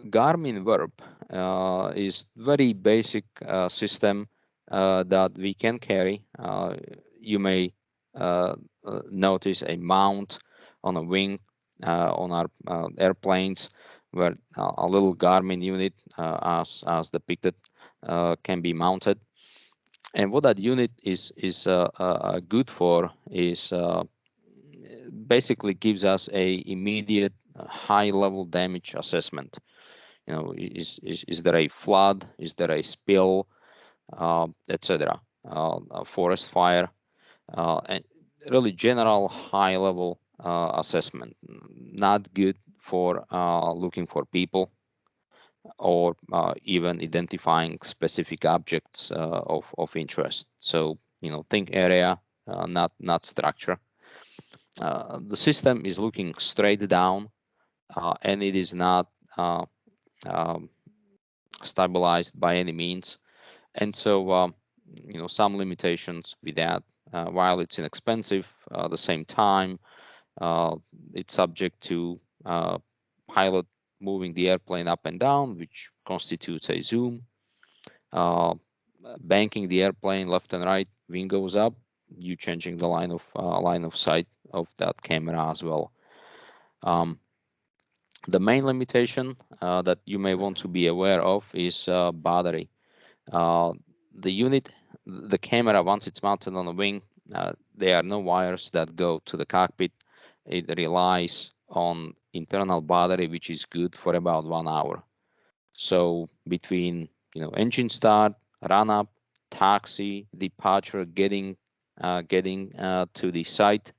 Garmin Verb is very basic system that we can carry. You may notice a mount on a wing on our airplanes, where a little Garmin unit, as depicted, can be mounted. And what that unit is good for is basically gives us a immediate high level damage assessment. You know, is there a flood? Is there a spill, etc.? A forest fire, and really general high level assessment. Not good for looking for people or even identifying specific objects of interest. So, you know, think area, not structure. The system is looking straight down, and it is not um, stabilized by any means. And so, you know, some limitations with that. While it's inexpensive, at the same time, it's subject to pilot moving the airplane up and down, which constitutes a zoom. Banking the airplane left and right, wing goes up, you changing the line of sight of that camera as well. The main limitation that you may want to be aware of is battery. The unit, the camera, once it's mounted on the wing, there are no wires that go to the cockpit. It relies on internal battery, which is good for about 1 hour. So between, you know, engine start, run up, taxi, departure, getting to the site,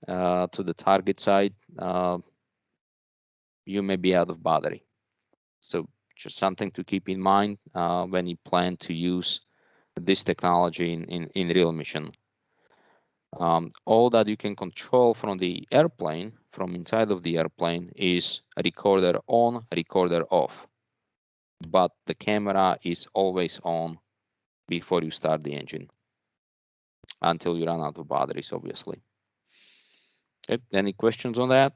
to the target site, you may be out of battery. So just something to keep in mind when you plan to use this technology in real mission. All that you can control from the airplane, from inside of the airplane, is recorder on, recorder off. But the camera is always on before you start the engine, until you run out of batteries, obviously. Okay. Any questions on that?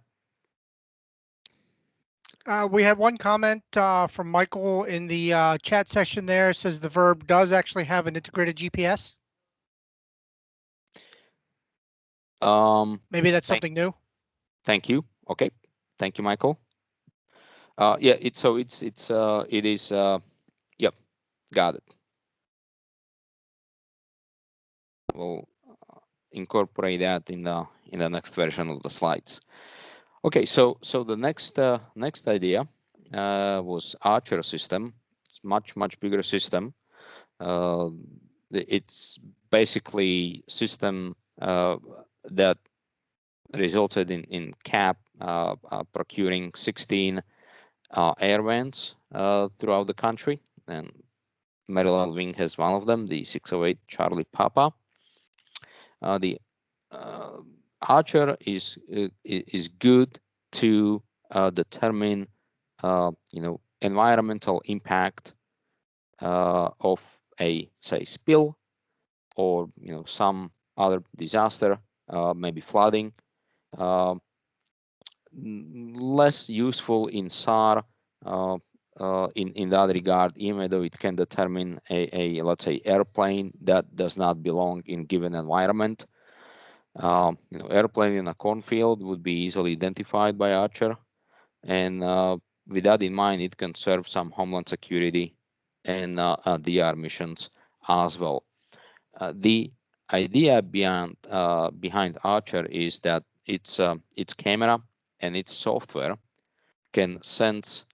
We had one comment from Michael in the chat session there. It says the Verb does actually have an integrated GPS. Maybe that's something new. Thank you. Okay. Thank you, Michael. Yeah, it is. Yep, got it. We'll incorporate that in the next version of the slides. Okay, so the next idea was Archer system. It's much bigger system. It's basically system that resulted in CAP procuring 16 air vans throughout the country, and Maryland Wing has one of them, the 608 Charlie Papa. The Archer is good to determine you know, environmental impact of a, say, spill, or, you know, some other disaster, maybe flooding. Less useful in SAR in that regard, even though it can determine a let's say airplane that does not belong in given environment. You know, airplane in a cornfield would be easily identified by Archer, and with that in mind, it can serve some homeland security and DR missions as well. The idea behind Archer is that its camera and its software can sense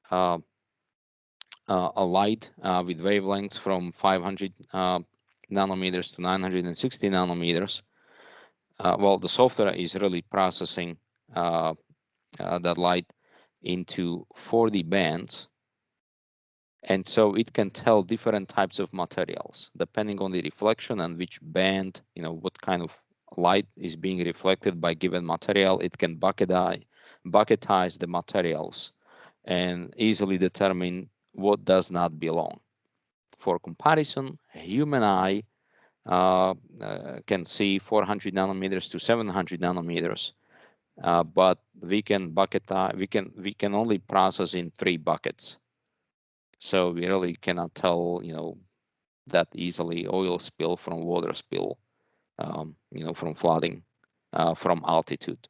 a light with wavelengths from 500 nanometers to 960 nanometers. Well, the software is really processing that light into 4D bands, and so it can tell different types of materials depending on the reflection and which band, you know, what kind of light is being reflected by given material. It can bucketize the materials and easily determine what does not belong. For comparison, a human eye can see 400 nanometers to 700 nanometers, but we can we can only process in 3 buckets. So we really cannot tell, that easily oil spill from water spill, from flooding, from altitude.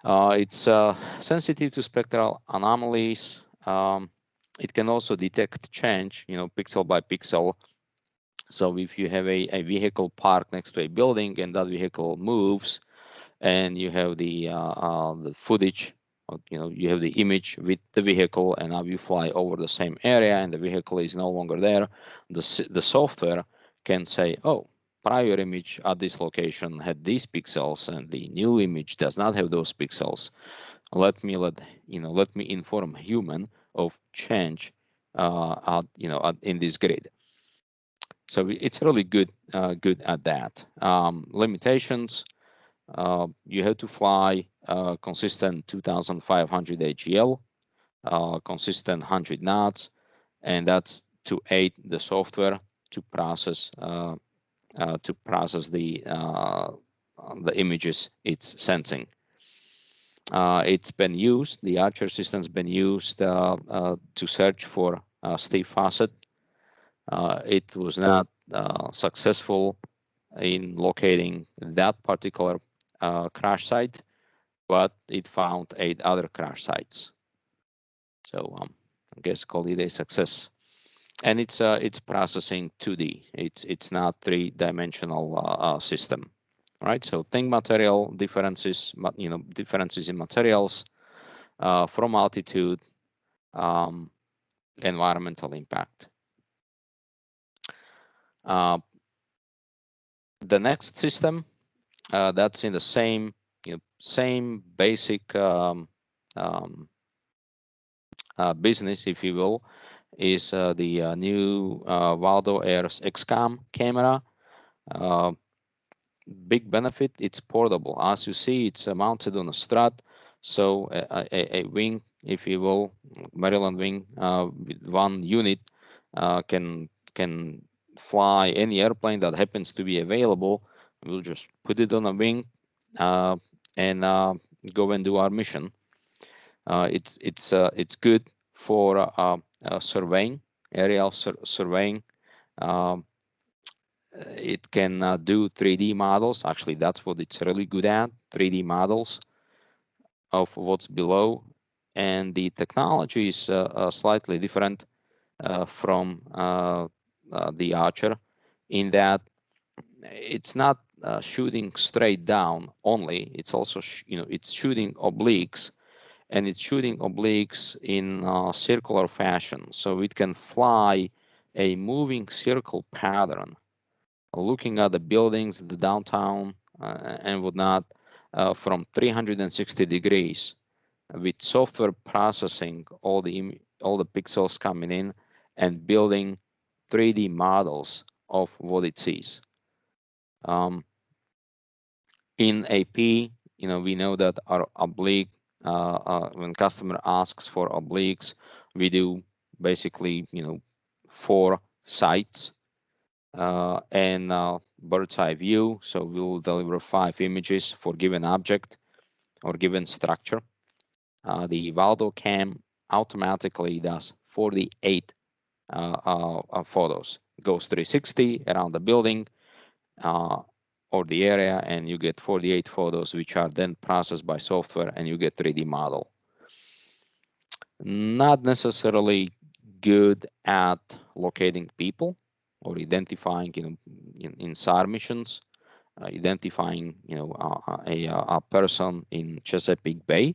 It's sensitive to spectral anomalies. It can also detect change, pixel by pixel. So if you have a vehicle parked next to a building and that vehicle moves, and you have the footage, you have the image with the vehicle, and now you fly over the same area and the vehicle is no longer there, the software can say, oh, prior image at this location had these pixels and the new image does not have those pixels. Let me inform human of change in this grid. So it's really good at that. Limitations: you have to fly consistent 2500 AGL, consistent 100 knots, and that's to aid the software to process the images it's sensing. It's been used. The Archer system's been used to search for Steve Fawcett. It was not successful in locating that particular crash site, but it found 8 other crash sites. So I guess call it a success. And it's processing 2D. It's not 3-dimensional system. All right. So think material differences, differences in materials from altitude, environmental impact. The next system that's in the same basic business, if you will, is the new Valdo Cam camera. Big benefit: it's portable. As you see, it's mounted on a strut, so a wing, if you will, Maryland wing with one unit can fly any airplane that happens to be available. We'll just put it on a wing and go and do our mission. It's good for surveying, aerial surveying. It can do 3D models. Actually, that's what it's really good at: 3D models of what's below. And the technology is slightly different from the Archer, in that it's not shooting straight down only. It's also it's shooting obliques, and it's shooting obliques in circular fashion, so it can fly a moving circle pattern, looking at the buildings, the downtown and whatnot, from 360 degrees, with software processing all the pixels coming in and building 3D models of what it sees. In AP, we know that our oblique, when customer asks for obliques, we do basically 4 sites and bird's eye view. So we'll deliver 5 images for given object or given structure. The Valdo Cam automatically does 48 photos. It goes 360 around the building or the area, and you get 48 photos, which are then processed by software, and you get 3D model. Not necessarily good at locating people or identifying, in SAR missions, identifying, a person in Chesapeake Bay,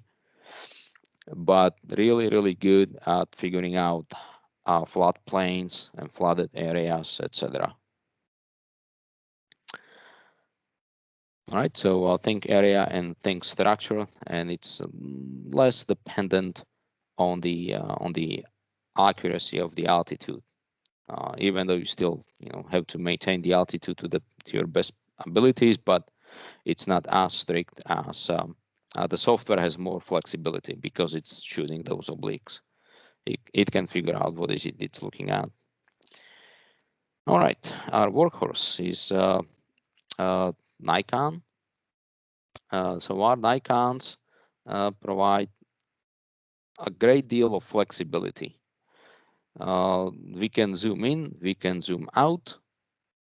but really, really good at figuring out floodplains and flooded areas, etc. All right, so think area and think structure, and it's less dependent on the accuracy of the altitude, even though you still have to maintain the altitude to your best abilities, but it's not as strict as the software has more flexibility because it's shooting those obliques. It can figure out what is it it's looking at. All right, our workhorse is Nikon. So our Nikons provide a great deal of flexibility. We can zoom in, we can zoom out,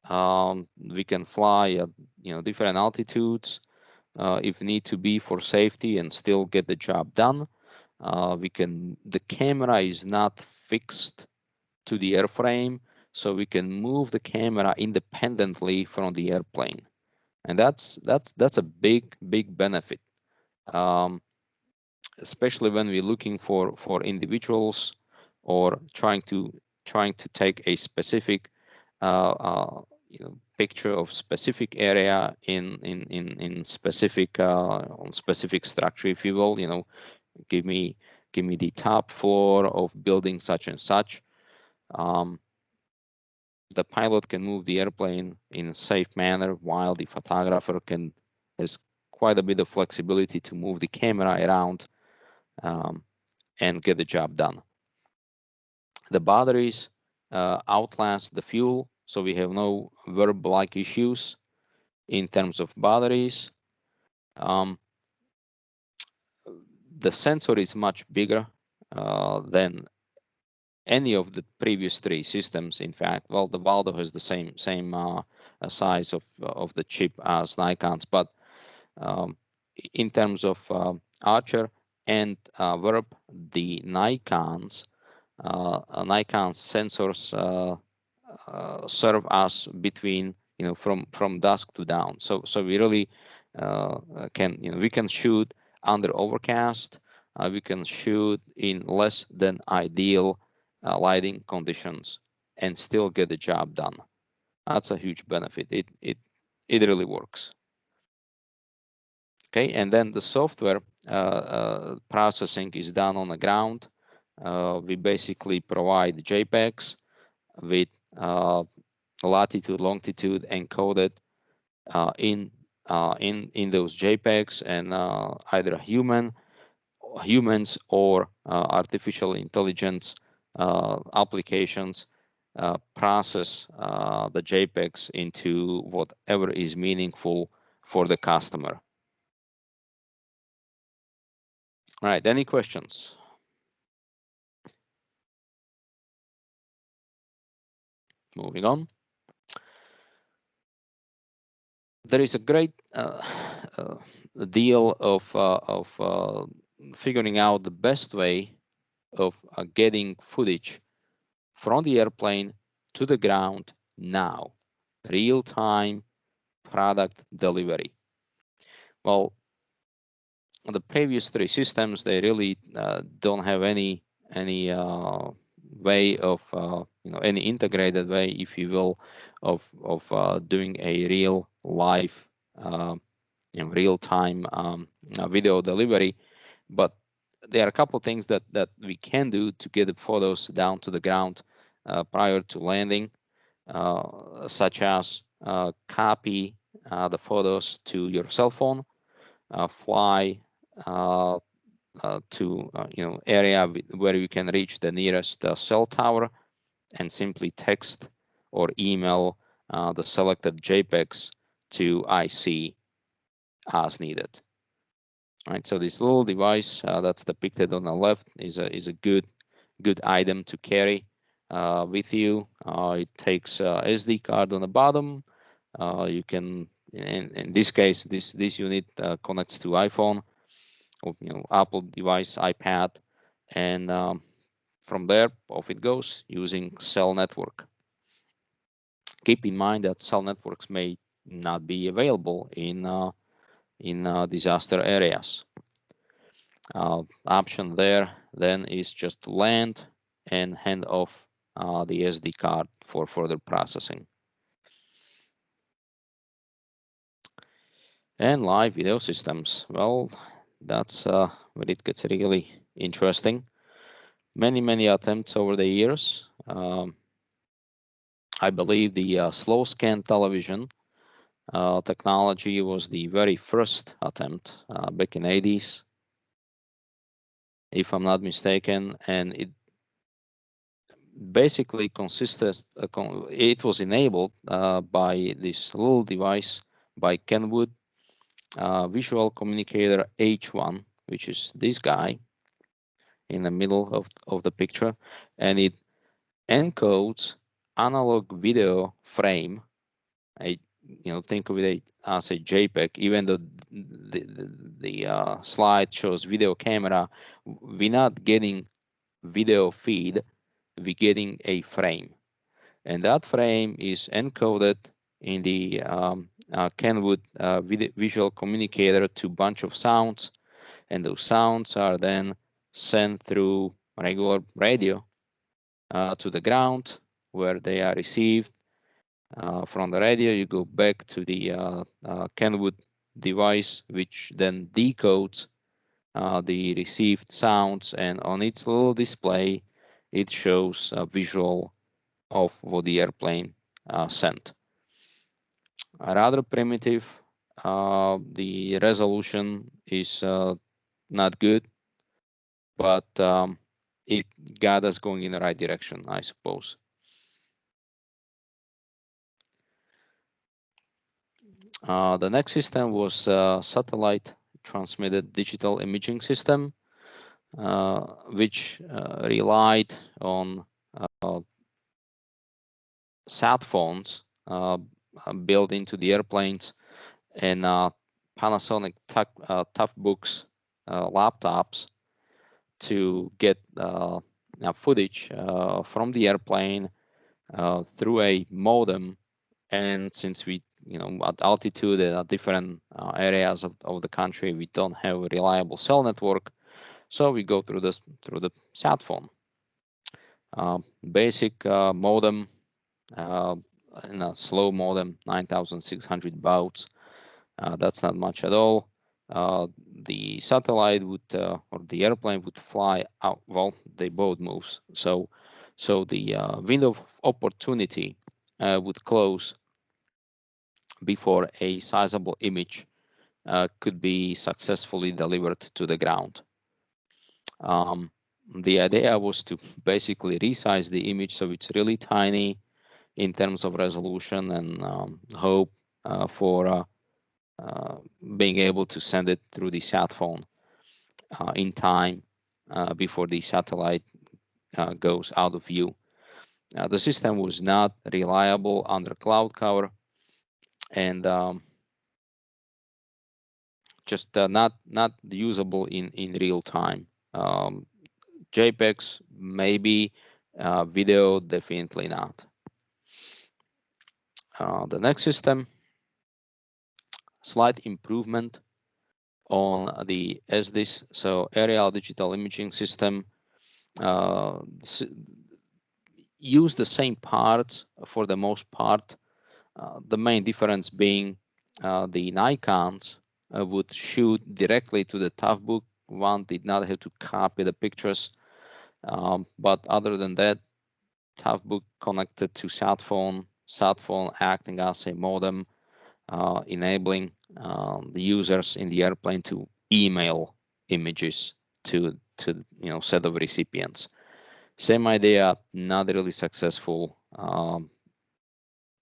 we can fly at different altitudes if need to be for safety and still get the job done. The camera is not fixed to the airframe, so we can move the camera independently from the airplane, and that's a big benefit, especially when we're looking for individuals or trying to take a specific picture of specific area in specific on specific structure, if you will. Give me the top floor of building such and such. The pilot can move the airplane in a safe manner, while the photographer has quite a bit of flexibility to move the camera around and get the job done. The batteries outlast the fuel, so we have no verb-like issues in terms of batteries. The sensor is much bigger than any of the previous three systems. In fact, well, the Valdo has the same size of the chip as Nikon's, but in terms of Archer and Verb, the Nikon's sensors serve us between from dusk to dawn. So we really we can shoot under overcast. We can shoot in less than ideal lighting conditions and still get the job done. That's a huge benefit. It really works. Okay, and then the software processing is done on the ground. We basically provide JPEGs with latitude, longitude encoded in those JPEGs, and either humans or artificial intelligence applications process the JPEGs into whatever is meaningful for the customer. All right, any questions? Moving on. There is a great deal of figuring out the best way of getting footage from the airplane to the ground now. Real-time product delivery. Well, the previous three systems, they really don't have any way of any integrated way, if you will, of doing a real live real-time video delivery. But there are a couple of things that we can do to get the photos down to the ground prior to landing, such as copy the photos to your cell phone, fly to area where you can reach the nearest cell tower, and simply text or email the selected JPEGs to IC as needed. All right, so this little device that's depicted on the left is a good item to carry with you. It takes SD card on the bottom. You can, in this case, this unit connects to iPhone or Apple device, iPad, and from there off it goes using cell network. Keep in mind that cell networks may not be available in disaster areas. Option there then is just to land and hand off the SD card for further processing. And live video systems. Well, that's where it gets really interesting. Many attempts over the years. I believe the slow scan television technology was the very first attempt back in 80s, if I'm not mistaken, and it basically consisted. It was enabled by this little device by Kenwood, visual communicator H1, which is this guy in the middle of the picture, and it encodes analog video frame. Think of it as a JPEG, even though the slide shows video camera, we're not getting video feed, we're getting a frame. And that frame is encoded in the Kenwood visual communicator to a bunch of sounds, and those sounds are then sent through regular radio to the ground, where they are received. From the radio, you go back to the Kenwood device, which then decodes the received sounds, and on its little display, it shows a visual of what the airplane sent. Rather primitive. The resolution is not good, but it got us going in the right direction, I suppose. The next system was satellite transmitted digital imaging system, which relied on sat phones built into the airplanes, and Panasonic Toughbooks laptops to get footage from the airplane through a modem. And since we, at altitude and at different areas of the country, we don't have a reliable cell network, so we go through the sat phone. Basic modem, in a slow modem, 9,600 bauds. That's not much at all. The satellite would, or the airplane would fly out. Well, they both move. So the window of opportunity would close before a sizable image could be successfully delivered to the ground. The idea was to basically resize the image so it's really tiny in terms of resolution, and hope for being able to send it through the sat phone in time before the satellite goes out of view. The system was not reliable under cloud cover, and just not usable in real time. JPEGs maybe, video definitely not. The next system, slight improvement on the SDIS, so aerial digital imaging system. Use the same parts for the most part. The main difference being the Nikons would shoot directly to the Toughbook. One did not have to copy the pictures, but other than that, Toughbook connected to sat phone acting as a modem, enabling the users in the airplane to email images to set of recipients. Same idea, not really successful.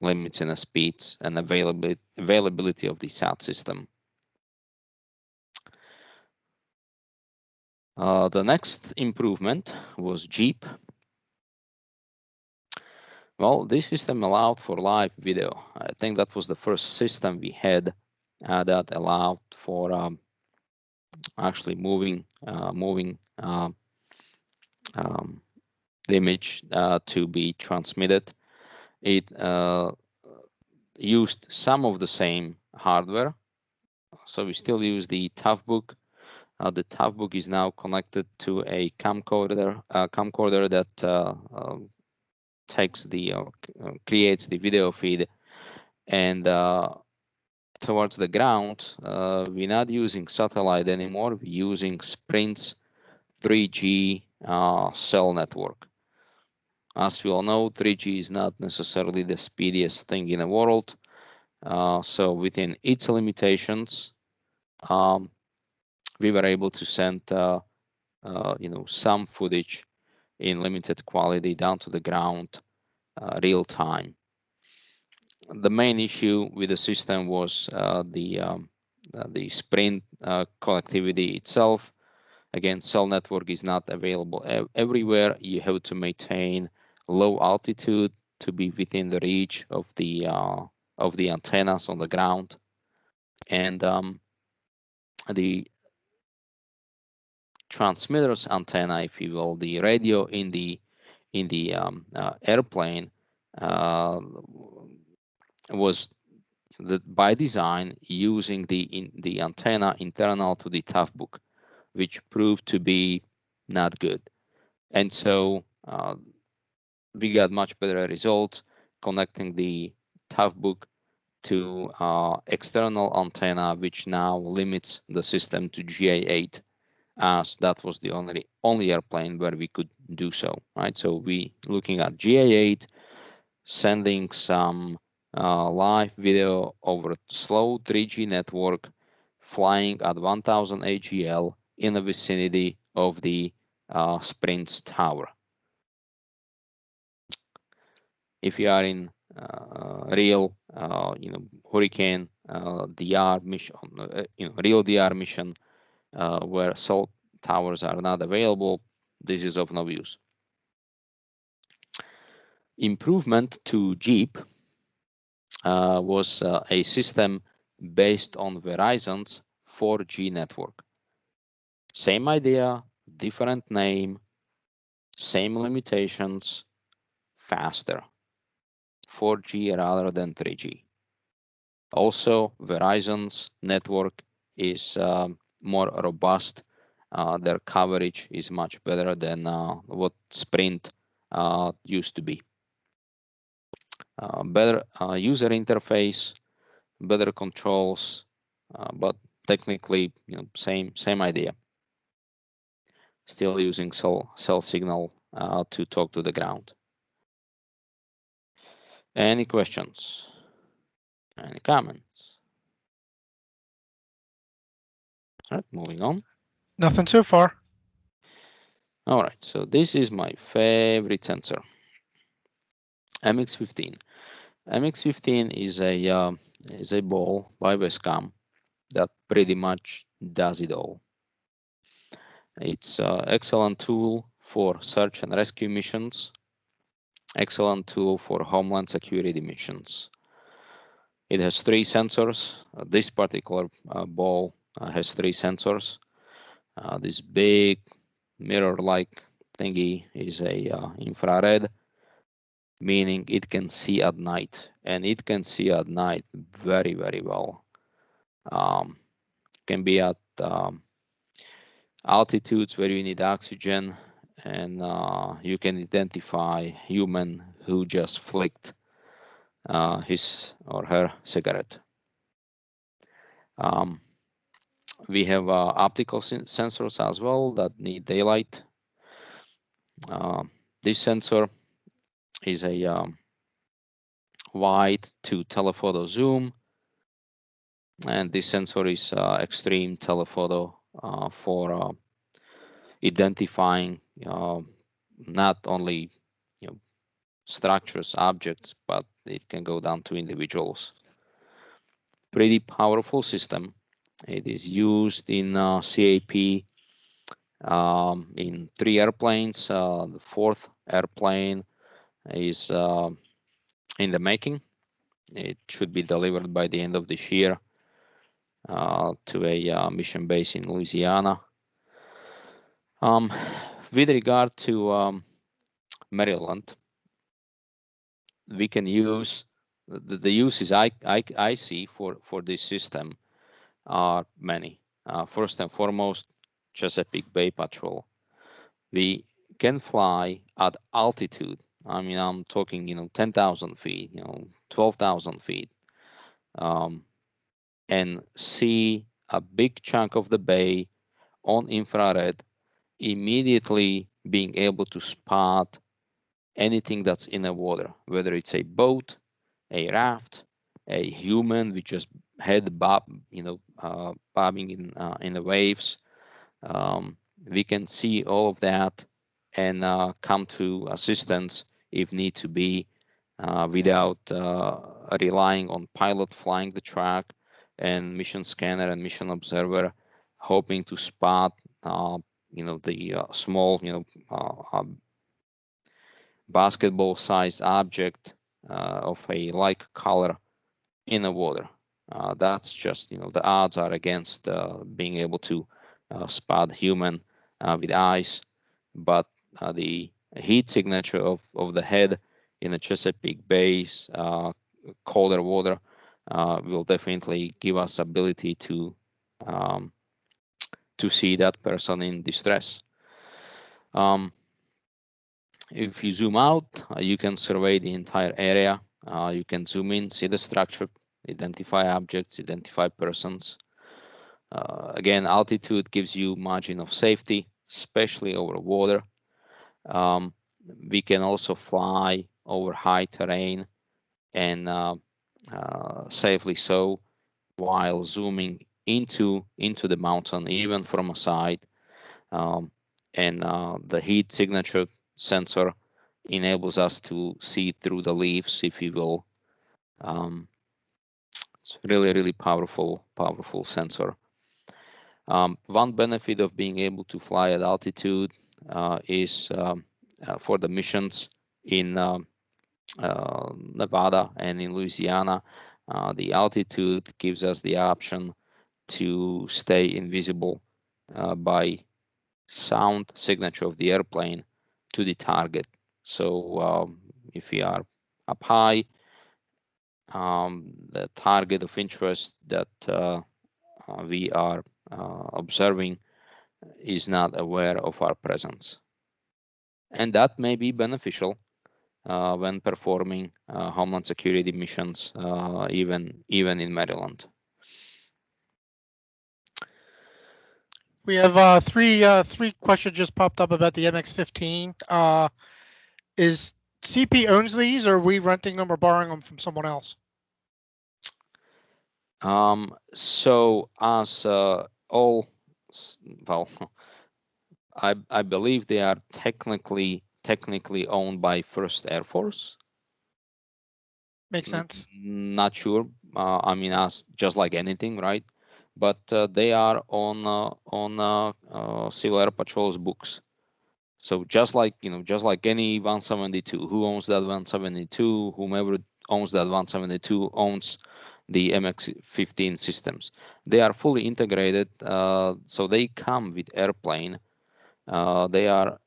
Limits in the speeds and availability of the SAT system. The next improvement was Jeep. Well, this system allowed for live video. I think that was the first system we had that allowed for actually moving the image to be transmitted. It used some of the same hardware, so we still use the Toughbook. The Toughbook is now connected to a camcorder that takes the creates the video feed, and towards the ground, we're not using satellite anymore. We're using Sprint's 3G cell network. As we all know, 3G is not necessarily the speediest thing in the world. So within its limitations, we were able to send some footage in limited quality down to the ground, real time. The main issue with the system was the the Sprint connectivity itself. Again, cell network is not available everywhere. You have to maintain low altitude to be within the reach of the antennas on the ground, and the transmitter's antenna, if you will, the radio in the airplane was by design using the antenna internal to the toughbook, which proved to be not good. And so we got much better results connecting the toughbook to external antenna, which now limits the system to GA8, as that was the only airplane where we could do so, right? So we looking at GA8, sending some live video over slow 3G network, flying at 1000 AGL in the vicinity of the Sprint's tower. If you are in real, hurricane DR mission, real DR mission where cell towers are not available, this is of no use. Improvement to Jeep was a system based on Verizon's 4G network. Same idea, different name, same limitations, faster. 4G rather than 3G. Also, Verizon's network is more robust. Their coverage is much better than what Sprint used to be. Better user interface, better controls, but technically, same idea. Still using cell signal to talk to the ground. Any questions? Any comments? All right, moving on. Nothing so far. All right, so this is my favorite sensor, MX15. MX15 is a ball by Valdo Cam that pretty much does it all. It's an excellent tool for search and rescue missions, excellent tool for homeland security missions. It has 3 sensors. This particular ball has 3 sensors. This big mirror-like thingy is a infrared, meaning it can see at night, and it can see at night very, very well. Can be at altitudes where you need oxygen, and you can identify human who just flicked his or her cigarette. We have optical sensors as well that need daylight. This sensor is a wide to telephoto zoom, and this sensor is extreme telephoto for identifying not only structures, objects, but it can go down to individuals. Pretty powerful system. It is used in CAP in 3 airplanes. The 4th airplane is in the making. It should be delivered by the end of this year to a mission base in Louisiana. With regard to Maryland, we can use the uses I see for this system are many. First and foremost, Chesapeake Bay Patrol. We can fly at altitude. I mean, I'm talking, 10,000 feet, 12,000 feet, and see a big chunk of the bay on infrared, immediately being able to spot anything that's in the water, whether it's a boat, a raft, a human with just head bobbing in the waves. We can see all of that and come to assistance if need to be, without relying on pilot flying the track and mission scanner and mission observer, hoping to spot the small basketball-sized object of a like color in the water. That's just the odds are against being able to spot human with eyes, but the heat signature of the head in the Chesapeake Bay's colder water will definitely give us ability um, to see that person in distress. If you zoom out, you can survey the entire area. You can zoom in, see the structure, identify objects, identify persons. Again, altitude gives you margin of safety, especially over water. We can also fly over high terrain and safely so, while zooming into the mountain, even from a side. And the heat signature sensor enables us to see through the leaves, if you will. It's really powerful sensor. One benefit of being able to fly at altitude is for the missions in Nevada and in Louisiana. The altitude gives us the option to stay invisible by sound signature of the airplane to the target. So if we are up high, the target of interest that we are observing is not aware of our presence. And that may be beneficial when performing Homeland Security missions, even in Maryland. We have three questions just popped up about the MX15. Is CP owns these, or are we renting them or borrowing them from someone else? So as all, well, I believe they are technically owned by First Air Force. Makes sense. Not sure. I mean, as just like anything, right? But they are on Civil Air Patrol's books. So just like any 172, who owns that 172? Whomever owns that 172 owns the MX15 systems. They are fully integrated, so they come with airplane. They are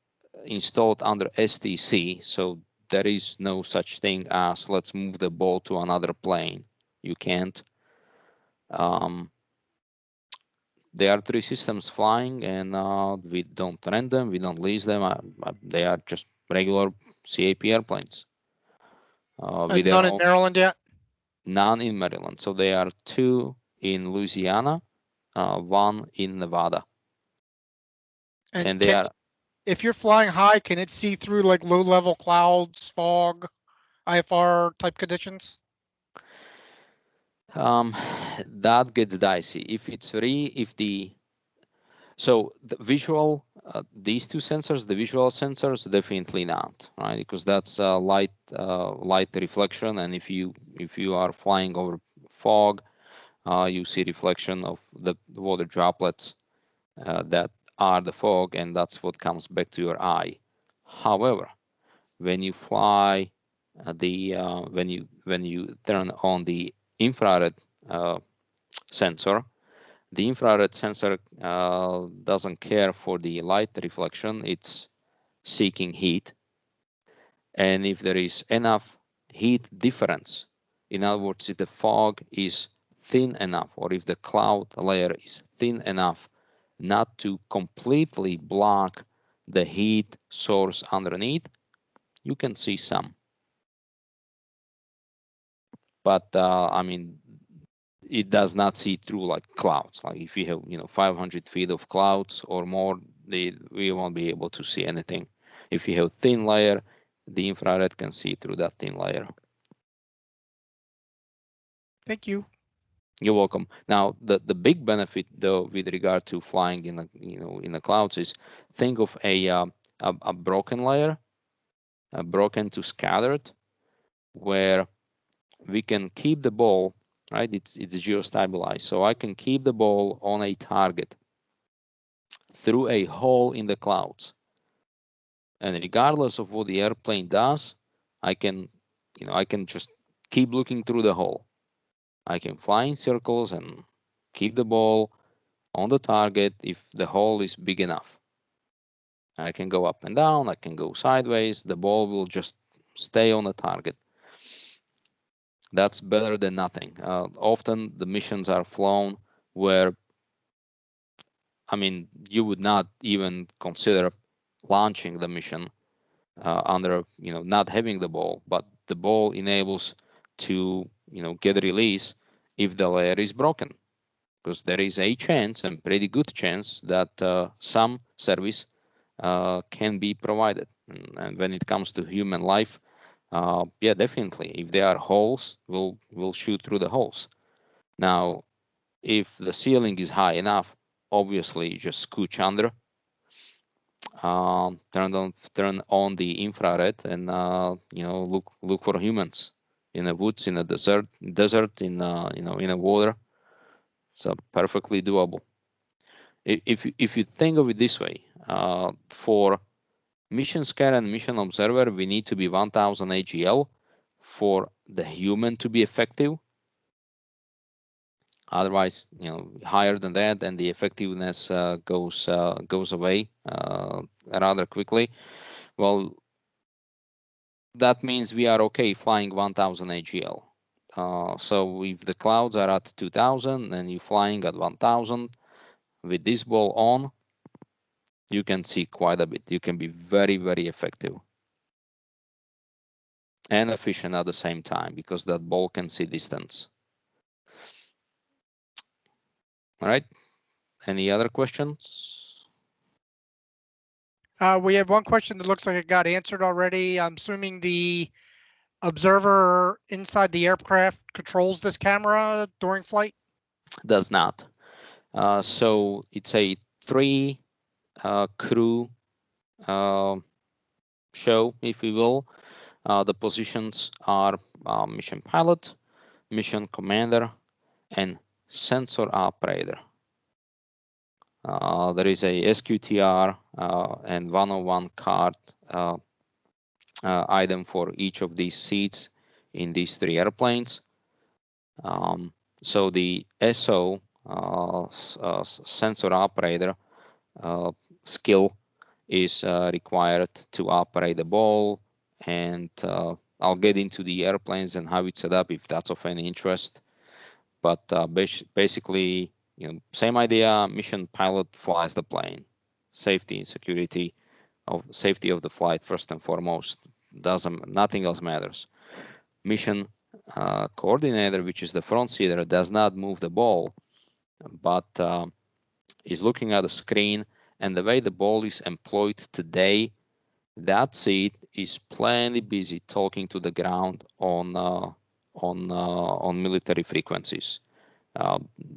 installed under STC, so there is no such thing as let's move the ball to another plane. You can't. There are three systems flying, and we don't rent them, we don't lease them. They are just regular CAP airplanes. And none in Maryland yet? None in Maryland. So there are two in Louisiana, one in Nevada. And they are. If you're flying high, can it see through like low-level clouds, fog, IFR type conditions? That gets dicey. If it's so the visual, these two sensors, the visual sensors, definitely not, right? Because that's light reflection, and if you are flying over fog, you see reflection of the water droplets that are the fog, and that's what comes back to your eye. However, when you fly when you turn on the infrared sensor, the infrared sensor doesn't care for the light reflection. It's seeking heat. And if there is enough heat difference, in other words, if the fog is thin enough, or if the cloud layer is thin enough not to completely block the heat source underneath, you can see some. But I mean, it does not see through like clouds. Like if you have 500 feet of clouds or more, we won't be able to see anything. If you have thin layer, the infrared can see through that thin layer. Thank you. You're welcome. Now the big benefit though with regard to flying in the in the clouds is, think of a broken layer, broken to scattered, where we can keep the ball right? It's geostabilized, so I can keep the ball on a target through a hole in the clouds, and regardless of what the airplane does, I can, I can just keep looking through the hole. I can fly in circles and keep the ball on the target if the hole is big enough. I can go up and down, I can go sideways, the ball will just stay on the target. That's better than nothing. Often the missions are flown where, I mean, you would not even consider launching the mission under, not having the ball, but the ball enables to, get release if the layer is broken, because there is a chance, and pretty good chance, that some service can be provided. And when it comes to human life, yeah, definitely, if there are holes, we'll shoot through the holes. Now, if the ceiling is high enough, obviously you just scooch under, turn on the infrared, and look for humans in the woods, in the desert, in in the water. It's perfectly doable. If you think of it this way, for mission scanner and mission observer, we need to be 1000 AGL for the human to be effective. Otherwise, higher than that, and the effectiveness goes away rather quickly. Well, that means we are okay flying 1000 AGL. So if the clouds are at 2000 and you're flying at 1000 with this ball on, you can see quite a bit. You can be very, very effective and efficient at the same time, because that ball can see distance. All right. Any other questions? We have one question that looks like it got answered already. I'm assuming the observer inside the aircraft controls this camera during flight? Does not. So it's a 3 crew show, if you will. The positions are mission pilot, mission commander, and sensor operator. There is a SQTR and 101 card item for each of these seats in these 3 airplanes. So the SO, sensor operator skill, is required to operate the ball, and I'll get into the airplanes and how it's set up if that's of any interest. But basically, same idea. Mission pilot flies the plane. Safety and security of safety of the flight first and foremost. Nothing else matters. Mission coordinator, which is the front seater, does not move the ball, but is looking at the screen. And the way the ball is employed today, that seat is plenty busy talking to the ground on military frequencies.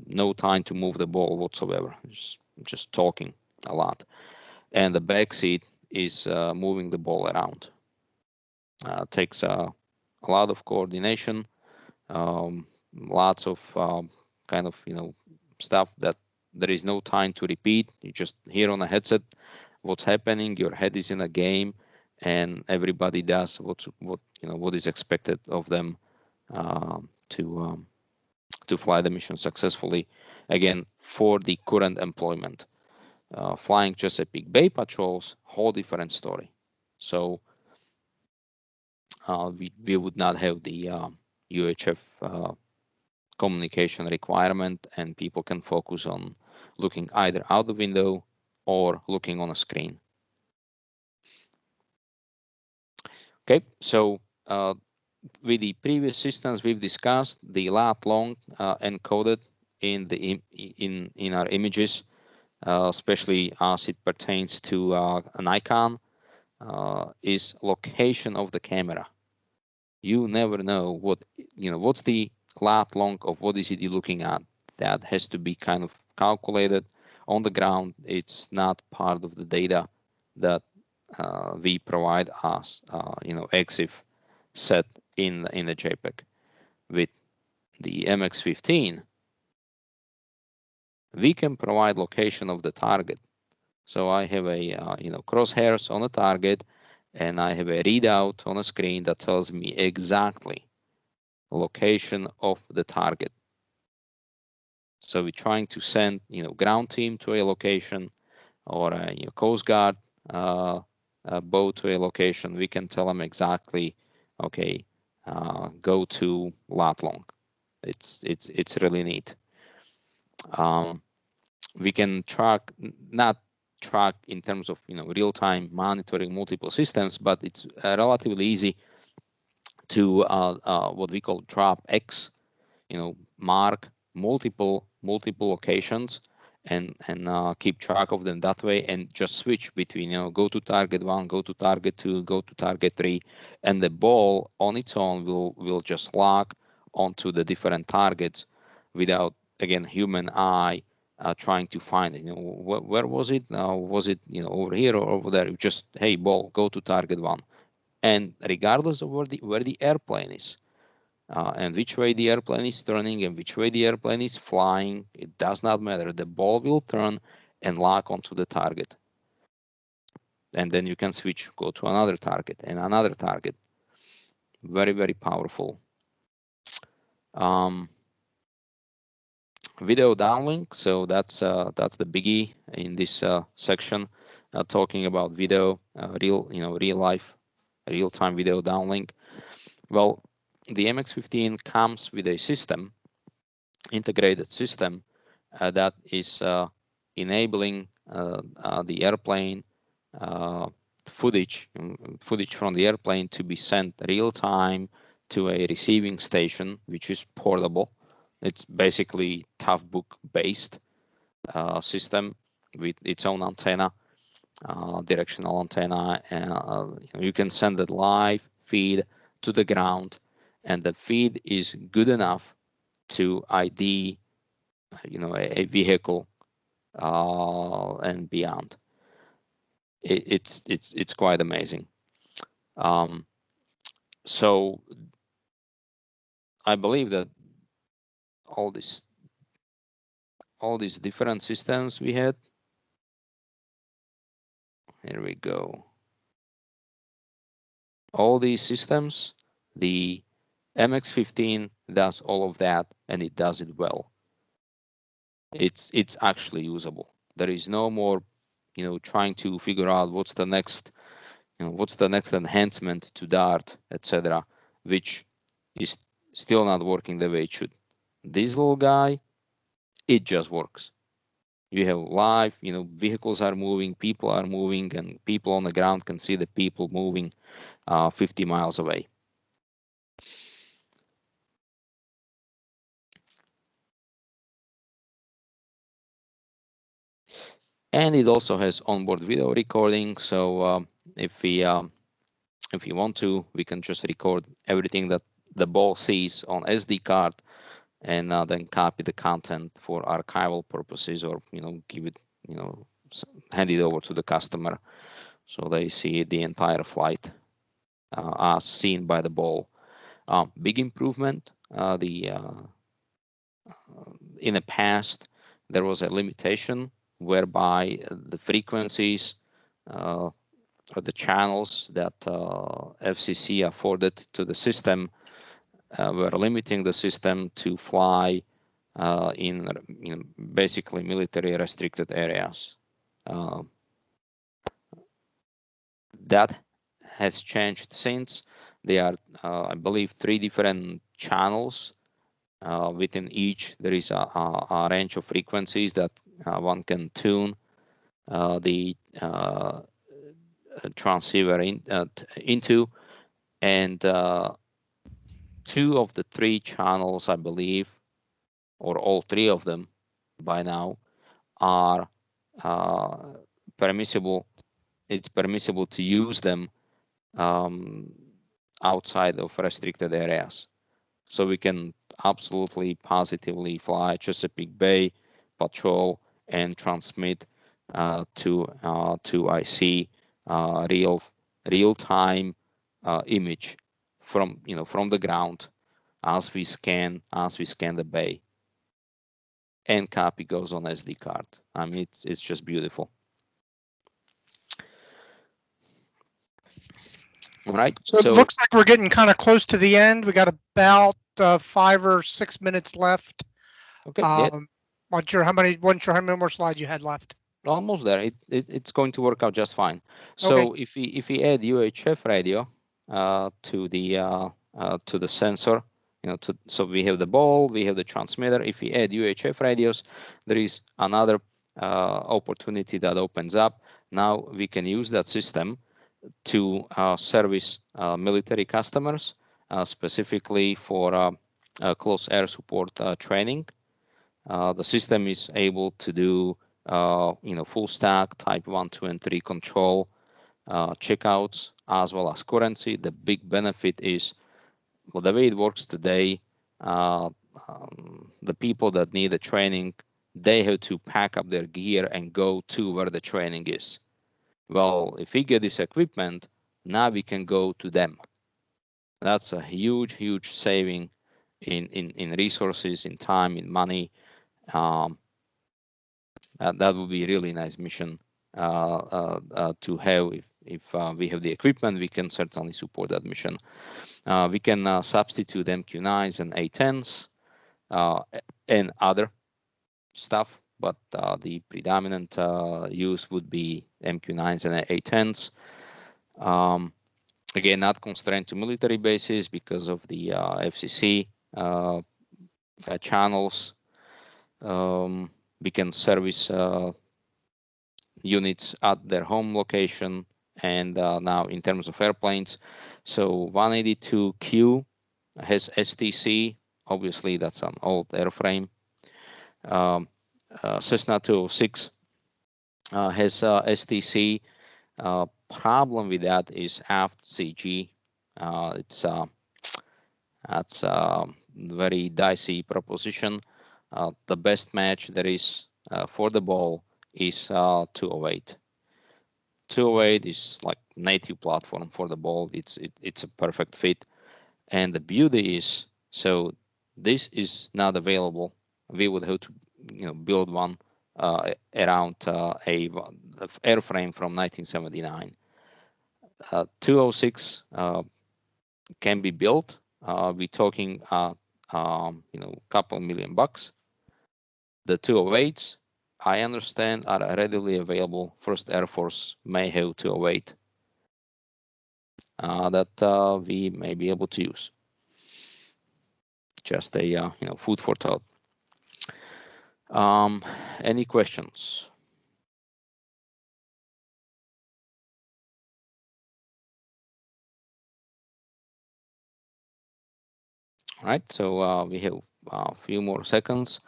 No time to move the ball whatsoever. Just talking a lot. And the back seat is moving the ball around. Takes a lot of coordination, lots of kind of stuff that there is no time to repeat. You just hear on a headset what's happening. Your head is in a game, and everybody does what is expected of them to fly the mission successfully. Again, for the current employment, flying Chesapeake Bay patrols, whole different story. So we would not have the UHF communication requirement, and people can focus on looking either out the window or looking on a screen. Okay, so with the previous systems we've discussed, the lat long encoded in our images, especially as it pertains to an Nikon, is location of the camera. You never know what's the lat long of what is it you're looking at. That has to be kind of calculated on the ground. It's not part of the data that we provide as EXIF set in the JPEG with the MX15, we can provide location of the target. So I have a crosshairs on a target, and I have a readout on a screen that tells me exactly location of the target. So we're trying to send ground team to a location, or a Coast Guard boat to a location. We can tell them exactly, okay, go to lat long. It's really neat. We can track, not track in terms of real-time monitoring multiple systems, but it's relatively easy to what we call drop X, mark multiple locations and keep track of them that way, and just switch between go to target 1, go to target 2, go to target 3, and the ball on its own will just lock onto the different targets without, again, human eye trying to find it. Where was it? Was it over here or over there? Just, hey, ball, go to target 1, and regardless of where the airplane is, and which way the airplane is turning and which way the airplane is flying, it does not matter. The ball will turn and lock onto the target. And then you can switch, go to another target and another target. Very, very powerful. Video downlink. So that's the biggie in this section, talking about video, real life, real-time video downlink. Well, the MX15 comes with a system, integrated system, that is enabling the airplane footage from the airplane to be sent real time to a receiving station, which is portable. It's basically Toughbook based system with its own antenna, directional antenna, and you can send a live feed to the ground, and the feed is good enough to ID a vehicle and beyond. It's quite amazing. So I believe that all these different systems we had, here we go, all these systems, the MX15 does all of that, and it does it well. It's actually usable. There is no more trying to figure out what's the next enhancement to Dart, etc., which is still not working the way it should. This little guy, it just works. You have live, vehicles are moving, people are moving, and people on the ground can see the people moving 50 miles away. And it also has onboard video recording. So if we want to, we can just record everything that the ball sees on SD card, and then copy the content for archival purposes, or give it, hand it over to the customer so they see the entire flight as seen by the ball. Big improvement. In the past, there was a limitation whereby the frequencies or the channels that FCC afforded to the system were limiting the system to fly in basically military restricted areas. That has changed since. There are, I believe, 3 different channels. Within each, there is a range of frequencies that one can tune the transceiver into, and 2 of the 3 channels, I believe, or all 3 of them by now, are permissible. It's permissible to use them outside of restricted areas. So we can absolutely positively fly Chesapeake Bay patrol and transmit to IC real time image from the ground as we scan the bay, and copy goes on SD card. I mean, it's just beautiful. All right. So it looks like we're getting kind of close to the end. We got about 5 or 6 minutes left. Okay. Yeah. Wasn't sure how many more slides you had left. Almost there. It's going to work out just fine. So Okay. if we add UHF radio to the sensor, so we have the ball, we have the transmitter. If we add UHF radios, there is another opportunity that opens up. Now we can use that system to service military customers, specifically for close air support training. The system is able to do full stack type 1, 2, and 3 control checkouts as well as currency. The big benefit is, well, the way it works today, the people that need the training, they have to pack up their gear and go to where the training is. Well, if we get this equipment, now we can go to them. That's a huge saving in resources, in time, in money. That would be a really nice mission to have. If we have the equipment, we can certainly support that mission. We can substitute MQ9s and A10s and other stuff, but the predominant use would be MQ9s and A10s. Again, not constrained to military bases because of the FCC channels. We can service units at their home location. And now in terms of airplanes, so 182Q has STC. Obviously, that's an old airframe. Cessna 206 has STC. Problem with that is aft CG. That's a very dicey proposition. The best match there is for the ball is 208. 208 is like native platform for the ball. It's a perfect fit. And the beauty is, so this is not available. We would have to build one around a airframe from 1979. 206 can be built. We're talking couple $1,000,000. The 208s, I understand, are readily available. First Air Force may have 208 that we may be able to use. Just a food for thought. Any questions? All right, so we have a few more seconds.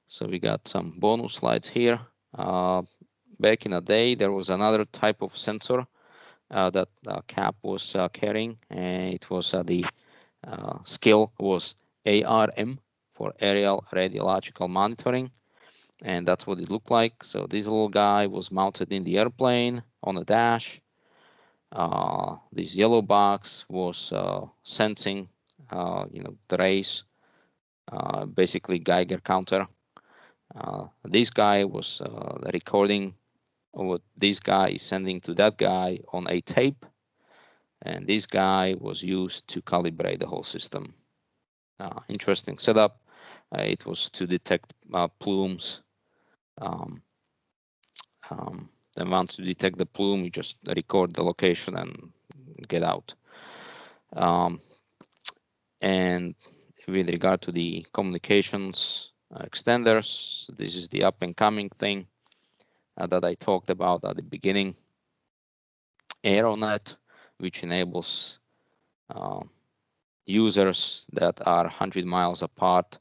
So we got some bonus slides here. Back in the day, there was another type of sensor that Cap was carrying, and it was the skill was ARM for aerial radiological monitoring, and that's what it looked like. So this little guy was mounted in the airplane on the dash. This yellow box was sensing, the rays, basically Geiger counter. This guy was recording what this guy is sending to that guy on a tape, and this guy was used to calibrate the whole system. Interesting setup. It was to detect plumes. Then once you detect the plume, you just record the location and get out. And with regard to the communications extenders, this is the up and coming thing that I talked about at the beginning. Aeronet, which enables users that are 100 miles apart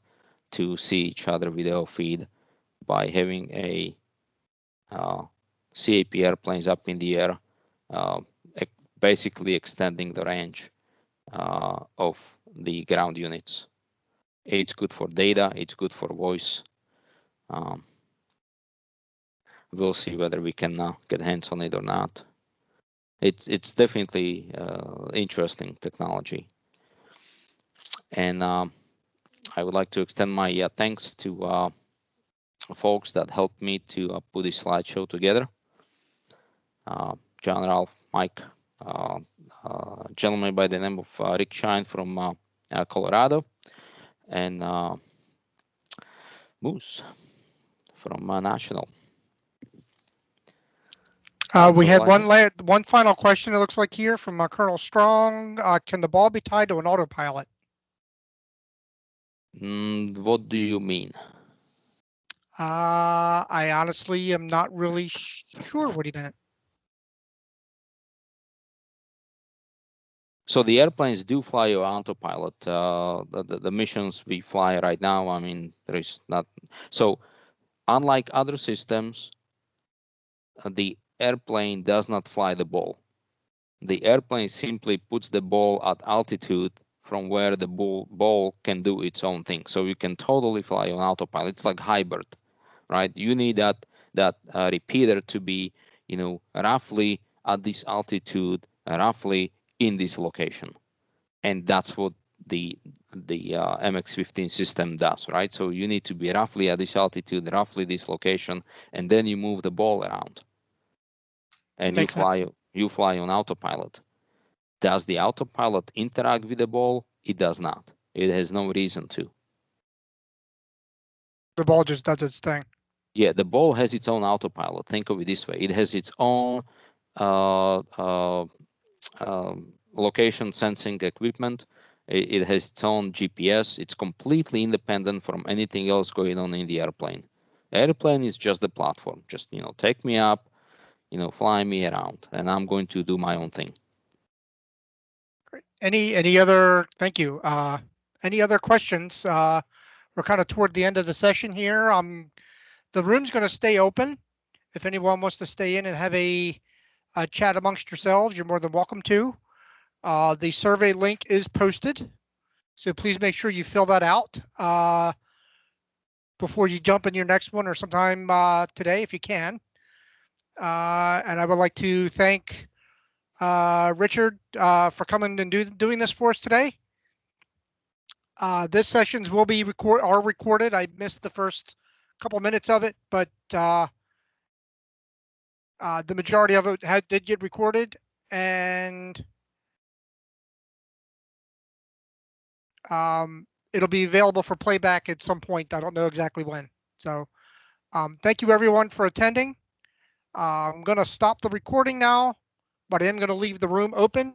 to see each other video feed by having a CAP airplanes up in the air, basically extending the range of the ground units. It's good for data, it's good for voice. We'll see whether we can get hands on it or not. It's definitely interesting technology. And I would like to extend my thanks to folks that helped me to put this slideshow together. John, Ralph, Mike, a gentleman by the name of Rick Shine from Colorado, and Moose from National. We had one final question, it looks like here, from Colonel Strong. Can the ball be tied to an autopilot? What do you mean? I honestly am not really sure what he meant. So the airplanes do fly on autopilot. The missions we fly right now, I mean, there is not. So unlike other systems, the airplane does not fly the ball. The airplane simply puts the ball at altitude from where the ball can do its own thing. So you can totally fly on autopilot. It's like hybrid, right? You need that repeater to be, roughly at this altitude, roughly in this location, and that's what the MX15 system does, right? So you need to be roughly at this altitude, roughly this location, and then you move the ball around, and you fly on autopilot. Does the autopilot interact with the ball? It does not. It has no reason to. The ball just does its thing. Yeah, the ball has its own autopilot. Think of it this way: it has its own location sensing equipment. It has its own GPS. It's completely independent from anything else going on in the airplane. The airplane is just the platform. Just take me up, fly me around, and I'm going to do my own thing. Great. Any other? Thank you. Any other questions? We're kind of toward the end of the session here. The room's going to stay open. If anyone wants to stay in and have a chat amongst yourselves, you're more than welcome to. The survey link is posted, so please make sure you fill that out before you jump in your next one or sometime today if you can. And I would like to thank Richard for coming and doing this for us today. This sessions will be recorded. I missed the first couple minutes of it, but the majority of it did get recorded, and it'll be available for playback at some point. I don't know exactly when. So thank you everyone for attending. I'm going to stop the recording now, but I am going to leave the room open.